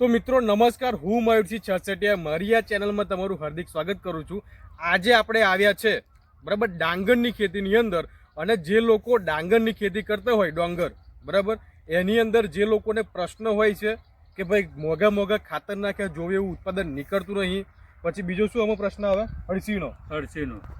તો મિત્રો નમસ્કાર, હું મયુરસિંહ છસટિયા મારી આ ચેનલમાં તમારું હાર્દિક સ્વાગત કરું છું. આજે આપણે આવ્યા છે બરાબર ડાંગરની ખેતીની અંદર, અને જે લોકો ડાંગરની ખેતી કરતા હોય ડાંગર બરાબર એની અંદર જે લોકોને પ્રશ્ન હોય છે કે ભાઈ મોંઘા ખાતર નાખ્યા જોવે એવું ઉત્પાદન નીકળતું નહીં. પછી બીજો શું આમાં પ્રશ્ન આવે?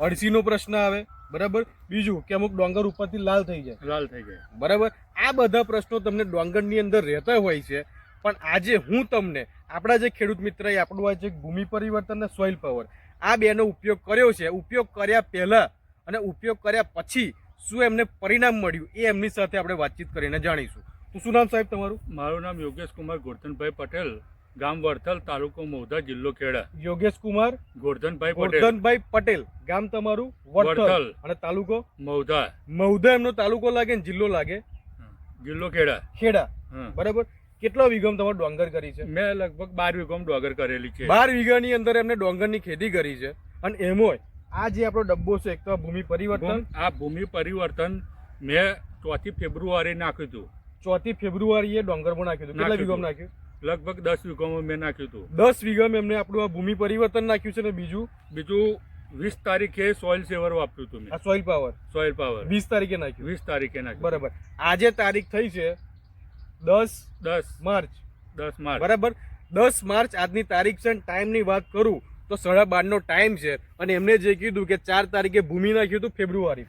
અળસીનો પ્રશ્ન આવે બરાબર. બીજું કે અમુક ડોંગર ઉપરથી લાલ થઈ જાય બરાબર. આ બધા પ્રશ્નો તમને ડોંગરની અંદર રહેતા હોય છે. પણ આજે હું તમને આપણા જે ખેડૂત મિત્ર આપણું આ જે ભૂમિ પરિવર્તન અને સોઇલ પાવર આ બેનો ઉપયોગ કર્યો છે, ઉપયોગ કર્યા પહેલા અને ઉપયોગ કર્યા પછી શું એમને પરિણામ મળ્યું એ એમની સાથે આપણે વાતચીત કરીને જાણીશું. તો શું નામ સાહેબ તમારું? મારું નામ યોગેશ કુમાર ગોરધનભાઈ પટેલ, ગામ વડથલ, તાલુકો મૌધા, જિલ્લો ખેડા. યોગેશ કુમાર ગોરધનભાઈ પટેલ, ગામ તમારું વડથલ અને તાલુકો મૌધા. મૌધા એમનો તાલુકો લાગે ને જિલ્લો લાગે જિલ્લો ખેડા. બરાબર. કેટલા વીઘામાં તમારે ડોંગર કરી છે? મેં લગભગ 12 વીઘામાં ડોંગર કરેલી છે. 12 વીઘાની અંદર એમને ડોંગરની ખેતી કરી છે. અને એમાંય આ જે આપણો ડબ્બો છે એક તો ભૂમિ પરિવર્તન, આ ભૂમિ પરિવર્તન મેં 4 ફેબ્રુઆરી નાખ્યું હતું. 4 ફેબ્રુઆરીએ ડોંગરમાં નાખ્યું હતું. કેટલા વીઘામાં નાખ્યું? લગભગ 10 વીઘામાં મેં નાખ્યું હતું. 10 વીઘામાં એમને આપણું આ ભૂમિ પરિવર્તન નાખ્યું છે. ને બીજું 20 તારીખે સોઇલ સેવર વાપર્યું હતું મેં. આ સોઇલ પાવર 20 તારીખે નાખ્યું. 20 તારીખે નાખ્યું. બરાબર. આજે તારીખ થઈ છે 10 માર્ચ બરાબર. 10 માર્ચ આજની તારીખ છે. ટાઈમની વાત કરું તો 12:30 નો ટાઈમ છે. અને એમને જે કીધું કે 4 તારીખે ભૂમિ નાખ્યું હતું ફેબ્રુઆરી,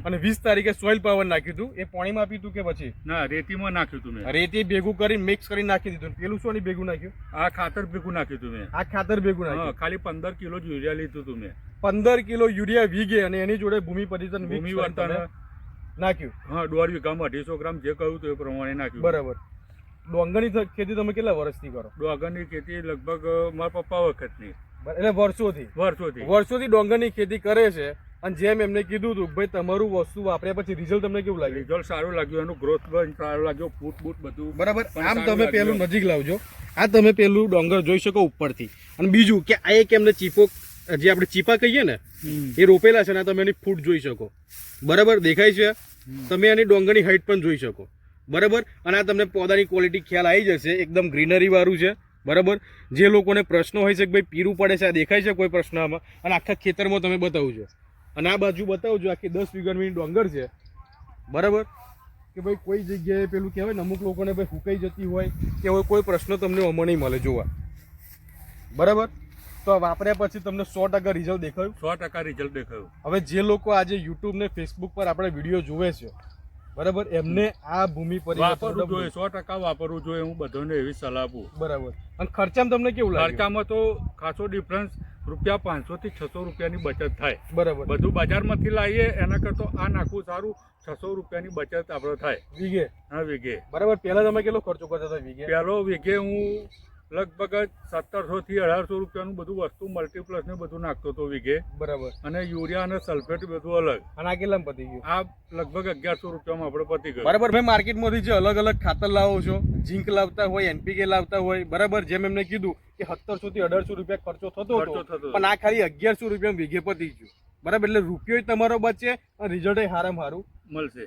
અને 20 તારીખે સોઇલ પાવર નાખ્યું હતું. એ પાણીમાં આપ્યું હતું કે પછી? ના, રેતીમાં નાખ્યું હતું મેં. રેતી ભેગું કરીને મિક્સ કરી નાખી દીધું. પેલું શું ભેગું નાખ્યું? આ ખાતર ભેગું નાખ્યું હતું મેં. આ ખાતર ભેગું નાખ્યું. ખાલી 15 કિલો યુરિયા લીધું હતું મેં. 15 કિલો યુરિયા વીઘે, અને એની જોડે ભૂમિ પરિવર્તન નાખ્યું. હા, 1.5 વીઘામાં 250 ગ્રામ જે કહ્યું હતું એ પ્રમાણે નાખ્યું. બરાબર. ડોંગરની ખેતી તમે કેટલા વર્ષથી કરો? ડોંગરની ખેતી લગભગ મારા પપ્પા વખતની, એટલે વર્ષોથી ડોંગરની ખેતી કરે છે. અને જેમ એમને કીધું હતું ભાઈ તમારું વસ્તુ વાપર્યા પછી રિઝલ્ટ તમને કેવું લાગ્યું? રિઝલ્ટ સારું લાગ્યું, એનું ગ્રોથ પણ સારું લાગ્યો, ફૂટ બધું બરાબર. આમ તમે પેલું નજીક લાવજો. આ તમે પેલું ડોંગર જોઈ શકો ઉપરથી. અને બીજું કે આ એક એમને ચીપો, જે આપણે ચીપા કહીએ ને, એ રોપેલા છે ને, તમે એની ફૂટ જોઈ શકો બરાબર. દેખાય છે? તમે એની ડોંગરની હાઈટ પણ જોઈ શકો બરાબર. અને આ તમને પૌધાની ક્વોલિટી ખ્યાલ આવી જશે. એકદમ ગ્રીનરી વાળું છે બરાબર. જે લોકોને પ્રશ્નો હોય છે કે ભાઈ પીરું પડે છે, આ દેખાય છે કોઈ પ્રશ્ન આમાં? અને આખા ખેતરમાં તમે બતાવજો. અને આ બાજુ બતાવજો, આખી 10 વીઘાની ડોંગર છે બરાબર. કે ભાઈ કોઈ જગ્યાએ પેલું કહેવાય ને, અમુક લોકોને ભાઈ હુકાઈ જતી હોય કે હવે કોઈ પ્રશ્ન તમને આમાં નહીં મળે જોવા બરાબર. તો વાપર્યા પછી તમને 100% રિઝલ્ટ દેખાયું? 100% રિઝલ્ટ દેખાયું. હવે જે લોકો આજે યુટ્યુબ ને ફેસબુક પર આપણે વિડીયો જોવે છે બરાબર, એમને આ ભૂમિ પરિવર્તન 100% વાપરવું જોઈએ. હું બધાને એવી સલાહ આપું બરાબર. અને ખર્ચામાં તમને કેવું લાગે? ખર્ચામાં તો ખાસો ડિફરન્સ, ₹500 થી 600 રૂપિયાની બચત થાય બરાબર. બધું બજારમાંથી લાવીએ એના કરતો આ નાખવું સારું. 600 રૂપિયાની બચત આપણે થાય વીઘે. હા, વીઘે. બરાબર. પહેલા તમે કેટલો ખર્ચો કરતા હતા વીઘે? પહેલો વીઘે હું લગભગ 1700 થી 1800 રૂપિયાનું બધું વસ્તુ મલ્ટીપ્લસ ને બધું નાખતો હતો વીઘે બરાબર. અને યુરિયા અને સલ્ફેટ બધું અલગ. અને આ કેટલામાં પતી ગયું? આ લગભગ 1100 રૂપિયામાં આપણે પતી ગયું બરાબર. ભાઈ માર્કેટમાંથી જે અલગ અલગ ખાતર લાવો છો, ઝીંક લાવતા હોય, NPK લાવતા હોય બરાબર, જેમ એમને કીધું કે 1700 થી 1800 રૂપિયા ખર્ચો થતો હતો, પણ આ ખાલી 1100 રૂપિયા વીઘે પતી ગયું બરાબર. એટલે રૂપિયો તમારો બચે અને રિઝલ્ટ સારામાં સારું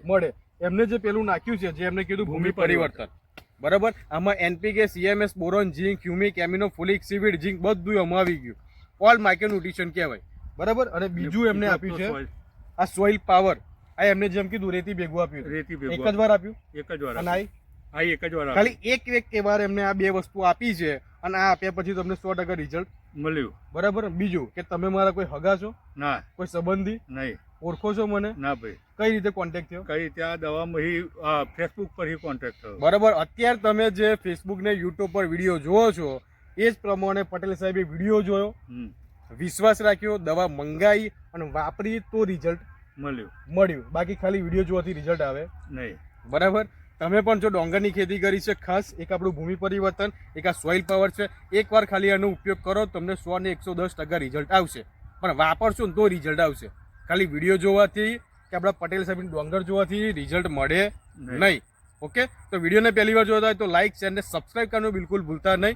મળે. એમને જે પેલું નાખ્યું છે, જે એમને કીધું ભૂમિ પરિવર્તન બરાબર, આમાં NPK, CMS, બોરોન, ઝીંક, હ્યુમિક, એમિનો, ફોલિક, સીવીડ, ઝીંક બધું આમાં આવી ગયું. ઓલ માઇક્રો ન્યુટ્રિશન કહેવાય બરાબર. અને બીજું એમને આપ્યું છે આ સોઇલ પાવર. આ એમને જેમ કીધું રેતી ભેગું આપ્યું. એક જ વાર આપ્યું? એક જ વાર. અને એક જ વાર ખાલી એક વાર એમને આ બે વસ્તુ આપી છે. અને આ આપ્યા પછી તમને 100% રિઝલ્ટ મળ્યું બરાબર. બીજું કે તમે મારા કોઈ હગા છો? ના. કોઈ સંબંધી? નહીં. ઓળખો છો મને? ના ભાઈ. કઈ રીતે કોન્ટેક્ટ થયો? કઈ રીતે? આ દવામાં ફેસબુક પર કોન્ટેક્ટ થયો બરાબર. અત્યારે તમે જે ફેસબુક ને યુટ્યુબ પર વિડીયો જોવો છો એ જ પ્રમાણે પટેલ સાહેબે વિડીયો જોયો, વિશ્વાસ રાખ્યો, દવા મંગાવી અને વાપરી તો રિઝલ્ટ મળ્યું. બાકી ખાલી વિડીયો જોવાથી રિઝલ્ટ આવે નહીં બરાબર. તમે પણ જો ડોંગરની ખેતી કરી છે, ખાસ એક આપણું ભૂમિ પરિવર્તન, એક આ સોઇલ પાવર છે, એકવાર ખાલી આનો ઉપયોગ કરો તમને 100 ને 110% રિઝલ્ટ આવશે. પણ વાપરશો ને તો રિઝલ્ટ આવશે. ખાલી વિડીયો જોવાથી કે આપણા પટેલ સાહેબની ડોંગર જોવાથી રિઝલ્ટ મળે નહીં. ઓકે. તો વિડીયોને પહેલી વાર જોતા હોય તો લાઇક, શેર અને સબસ્ક્રાઇબ કરવાનું બિલકુલ ભૂલતા નહીં.